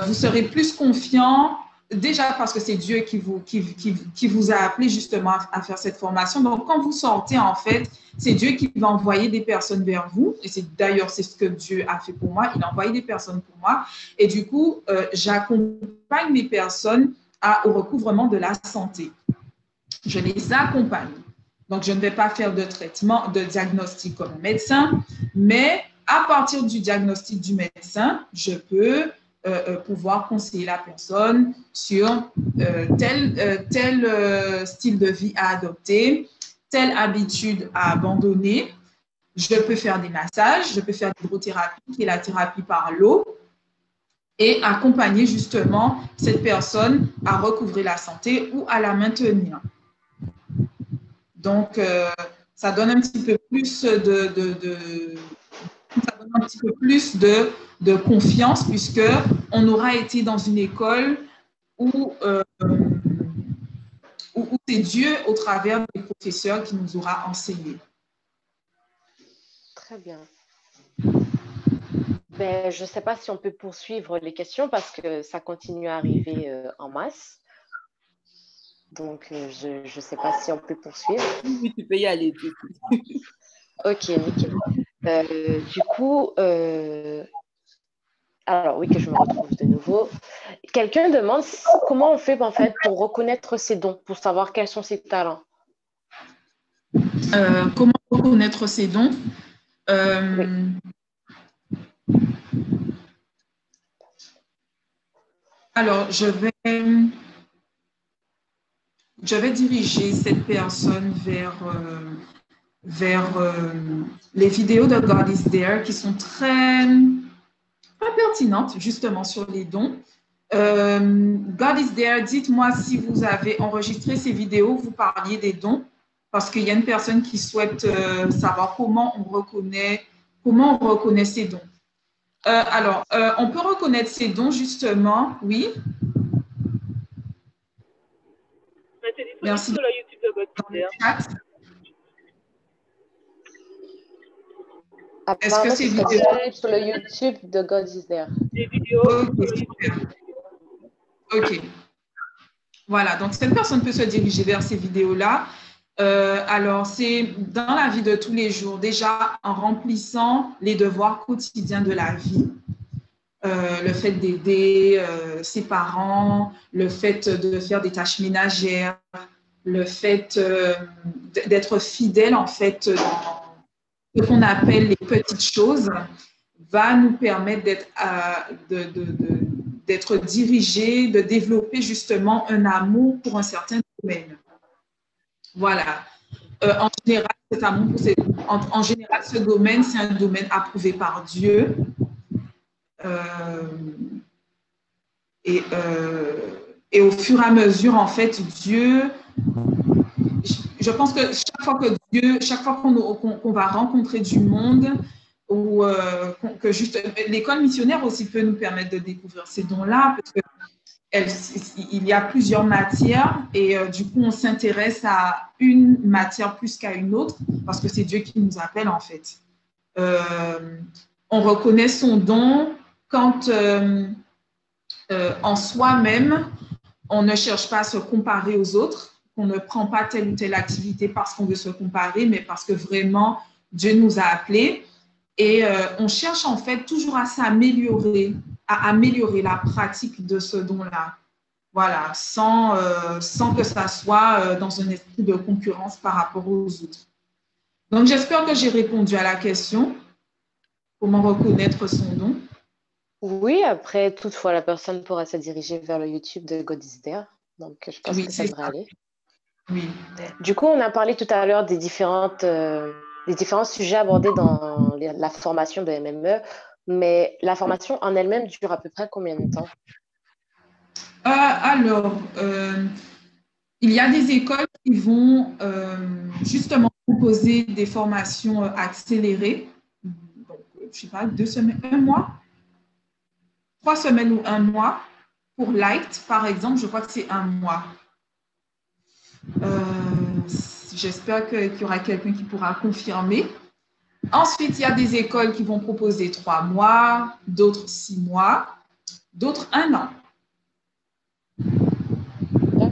Vous serez plus confiant, déjà parce que c'est Dieu qui vous a appelé justement à faire cette formation. Donc, quand vous sortez, en fait, c'est Dieu qui va envoyer des personnes vers vous. Et d'ailleurs, c'est ce que Dieu a fait pour moi. Il a envoyé des personnes pour moi. Et du coup, j'accompagne les personnes au recouvrement de la santé. Je les accompagne. Donc, je ne vais pas faire de traitement, de diagnostic comme médecin, mais à partir du diagnostic du médecin, je peux pouvoir conseiller la personne sur tel style de vie à adopter, telle habitude à abandonner. Je peux faire des massages, je peux faire l'hydrothérapie, qui est la thérapie par l'eau, et accompagner justement cette personne à recouvrer la santé ou à la maintenir. Donc, ça donne un petit peu plus de confiance, puisqu'on aura été dans une école où c'est Dieu, au travers des professeurs, qui nous aura enseigné. Très bien. Ben, je ne sais pas si on peut poursuivre les questions parce que ça continue à arriver en masse. Donc, je ne sais pas si on peut poursuivre. Oui, tu peux y aller. Ok, nickel. Du coup, alors oui, que je me retrouve de nouveau. Quelqu'un demande comment on fait en fait pour reconnaître ses dons, pour savoir quels sont ses talents. Comment reconnaître ses dons? Oui. Alors, je vais diriger cette personne vers les vidéos de God is There qui sont très pertinentes justement sur les dons. God is There, dites-moi si vous avez enregistré ces vidéos, vous parliez des dons, parce qu'il y a une personne qui souhaite savoir comment on reconnaît ces dons. Alors, on peut reconnaître ces dons justement, oui. Merci. Sur le YouTube de God is There. Est-ce que c'est vidéo sur le YouTube de God is There? Des vidéos. Ok, super. Ok. Voilà, donc cette personne peut se diriger vers ces vidéos-là. Alors, c'est dans la vie de tous les jours, déjà en remplissant les devoirs quotidiens de la vie. Le fait d'aider ses parents, le fait de faire des tâches ménagères, le fait d'être fidèle en fait dans ce qu'on appelle les petites choses, va nous permettre d'être dirigés, de développer justement un amour pour un certain domaine. Voilà. En général, en général, ce domaine, c'est un domaine approuvé par Dieu. Et au fur et à mesure, en fait, Dieu, je pense que chaque fois qu'on va rencontrer du monde, ou que juste l'école missionnaire aussi peut nous permettre de découvrir ces dons-là, parce qu'il y a plusieurs matières et du coup, on s'intéresse à une matière plus qu'à une autre, parce que c'est Dieu qui nous appelle, en fait. On reconnaît son don quand en soi-même, on ne cherche pas à se comparer aux autres, qu'on ne prend pas telle ou telle activité parce qu'on veut se comparer, mais parce que vraiment, Dieu nous a appelés. Et on cherche en fait toujours à s'améliorer, à améliorer la pratique de ce don-là. Voilà, sans que ça soit dans un esprit de concurrence par rapport aux autres. Donc, j'espère que j'ai répondu à la question. Comment reconnaître son don? Oui, après, toutefois, la personne pourra se diriger vers le YouTube de God is There. Donc, je pense que ça devrait aller. Oui. Du coup, on a parlé tout à l'heure des différents sujets abordés dans la formation de MME, mais la formation en elle-même dure à peu près combien de temps? Alors, il y a des écoles qui vont justement proposer des formations accélérées. Donc, je ne sais pas, 2 semaines, 1 mois, 3 semaines ou 1 mois. Pour Light, par exemple, je crois que c'est 1 mois. J'espère qu'il y aura quelqu'un qui pourra confirmer. Ensuite, il y a des écoles qui vont proposer 3 mois, d'autres 6 mois, d'autres 1 an. D'accord.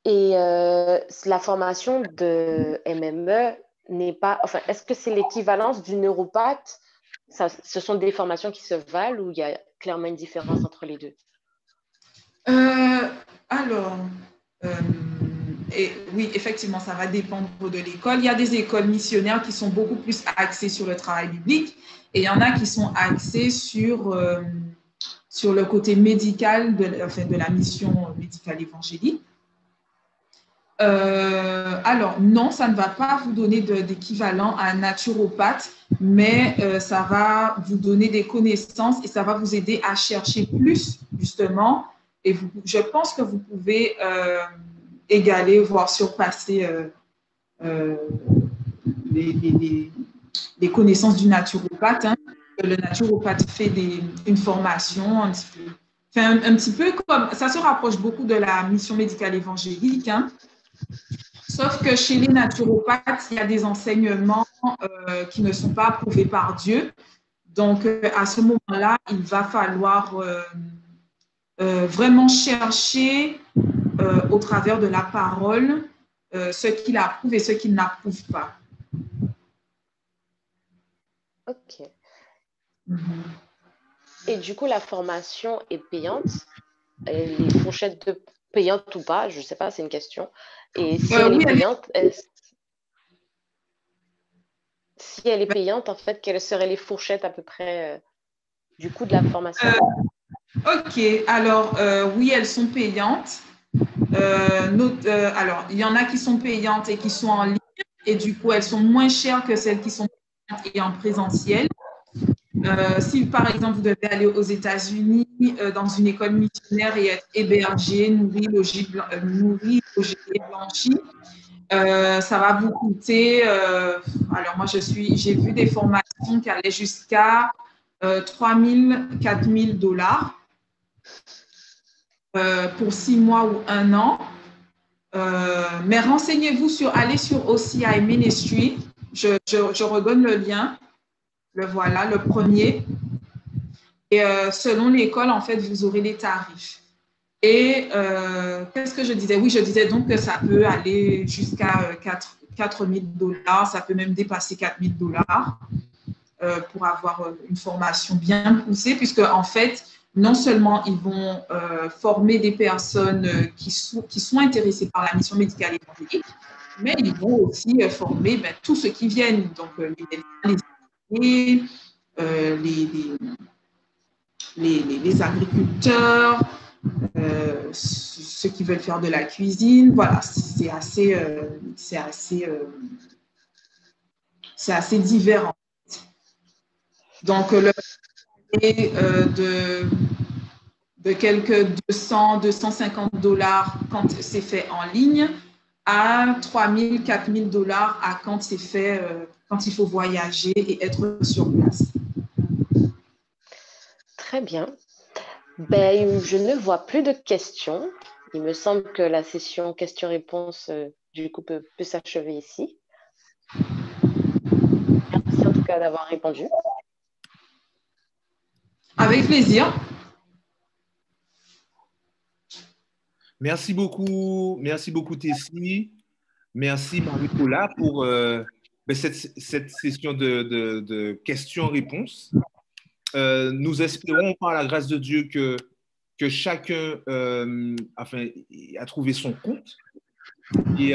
Et la formation de MME n'est pas... Enfin, est-ce que c'est l'équivalence du neuropathe? Ce sont des formations qui se valent ou il y a clairement une différence entre les deux? Oui, effectivement, ça va dépendre de l'école. Il y a des écoles missionnaires qui sont beaucoup plus axées sur le travail public et il y en a qui sont axées sur le côté médical de la mission médicale évangélique. Alors, non, ça ne va pas vous donner d'équivalent à un naturopathe, mais ça va vous donner des connaissances et ça va vous aider à chercher plus, justement. Et je pense que vous pouvez égaler, voire surpasser les connaissances du naturopathe. Hein. Le naturopathe fait une formation un petit peu comme… Ça se rapproche beaucoup de la mission médicale évangélique, hein. Sauf que chez les naturopathes, il y a des enseignements qui ne sont pas approuvés par Dieu. Donc, à ce moment-là, il va falloir vraiment chercher au travers de la parole ce qu'il approuve et ce qu'il n'approuve pas. OK. Et du coup, la formation est payante. Les fourchettes payantes ou pas, je ne sais pas, c'est une question. Et si elle est payante, si elle est payante, en fait, quelles seraient les fourchettes à peu près du coût de la formation? OK. Alors, oui, elles sont payantes. Alors, il y en a qui sont payantes et qui sont en ligne. Et du coup, elles sont moins chères que celles qui sont payantes et en présentiel. Si, par exemple, vous devez aller aux États-Unis dans une école missionnaire et être hébergé, nourri, logé et blanchi, ça va vous coûter… alors, moi, j'ai vu des formations qui allaient jusqu'à 3 000, 4 000 $ pour 6 mois ou 1 an. Mais renseignez-vous allez sur OCI Ministry. Je redonne le lien. Le voilà, le premier. Et selon l'école, en fait, vous aurez les tarifs. Et qu'est-ce que je disais? Oui, je disais donc que ça peut aller jusqu'à 4 000 $. Ça peut même dépasser 4 000 $ pour avoir une formation bien poussée, puisque en fait, non seulement ils vont former des personnes qui sont intéressées par la mission médicale évangélique, mais ils vont aussi former tous ceux qui viennent, donc les agriculteurs, ceux qui veulent faire de la cuisine. Voilà, c'est assez divers. En fait. Donc, le prix de quelques 200, 250 $ quand c'est fait en ligne, à 3 000, 4 000 $ à quand c'est fait, quand il faut voyager et être sur place. Très bien. Ben, je ne vois plus de questions. Il me semble que la session questions-réponses, du coup, peut s'achever ici. Merci en tout cas d'avoir répondu. Avec plaisir. Merci beaucoup Tessie. Merci Marie-Paula pour cette session de questions-réponses. Nous espérons par la grâce de Dieu que chacun a trouvé son compte. Et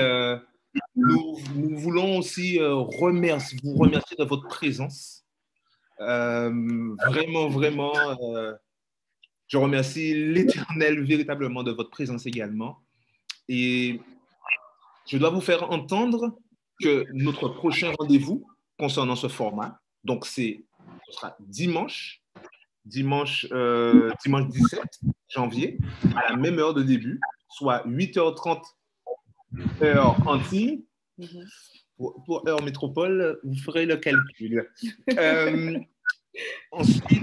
nous voulons aussi vous remercier de votre présence. Vraiment, vraiment, je remercie l'Éternel véritablement de votre présence également. Et je dois vous faire entendre que notre prochain rendez-vous concernant ce format, donc ce sera dimanche 17 janvier, à la même heure de début, soit 8h30 heure Antilles. Pour heure métropole, vous ferez le calcul. Ensuite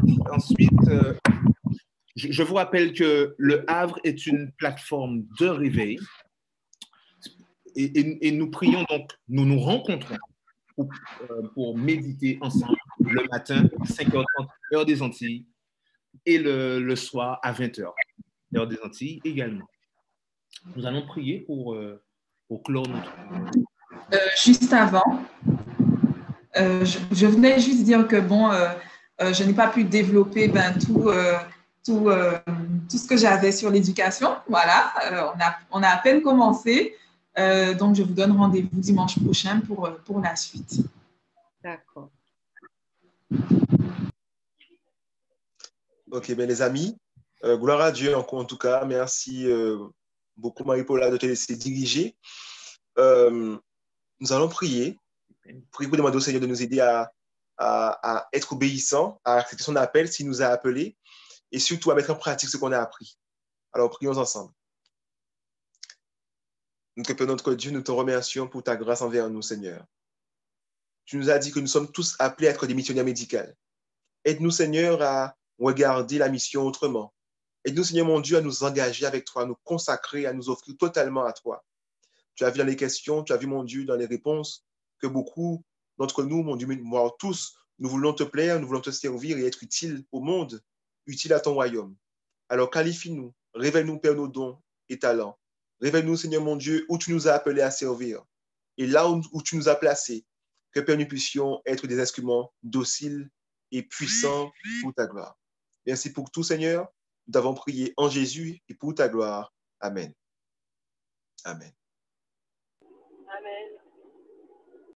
Je vous rappelle que le Havre est une plateforme de réveil et nous prions donc, nous nous rencontrons pour méditer ensemble le matin, 5h30, heure des Antilles, et le soir à 20h, heure des Antilles également. Nous allons prier pour clore notre... Juste avant, je venais juste dire que bon, je n'ai pas pu développer tout ce que j'avais sur l'éducation. Voilà, on a à peine commencé. Donc, je vous donne rendez-vous dimanche prochain pour la suite. D'accord. Ok, bien les amis, gloire à Dieu en tout cas. Merci beaucoup Marie-Paula de te laisser diriger. Nous allons prier. Priez pour demander au Seigneur de nous aider à être obéissants, à accepter son appel s'il nous a appelés et surtout à mettre en pratique ce qu'on a appris. Alors, prions ensemble. Notre Père, notre Dieu, nous te remercions pour ta grâce envers nous, Seigneur. Tu nous as dit que nous sommes tous appelés à être des missionnaires médicaux. Aide-nous, Seigneur, à regarder la mission autrement. Aide-nous, Seigneur mon Dieu, à nous engager avec toi, à nous consacrer, à nous offrir totalement à toi. Tu as vu dans les questions, tu as vu, mon Dieu, dans les réponses, que beaucoup d'entre nous, mon Dieu, voire tous, nous voulons te plaire, nous voulons te servir et être utiles au monde, utiles à ton royaume. Alors qualifie-nous, révèle-nous, Père, nos dons et talents. Révèle-nous, Seigneur mon Dieu, où tu nous as appelés à servir. Et là où tu nous as placés, que, Père, nous puissions être des instruments dociles et puissants pour ta gloire. Merci pour tout, Seigneur. Nous t'avons prié en Jésus et pour ta gloire. Amen. Amen.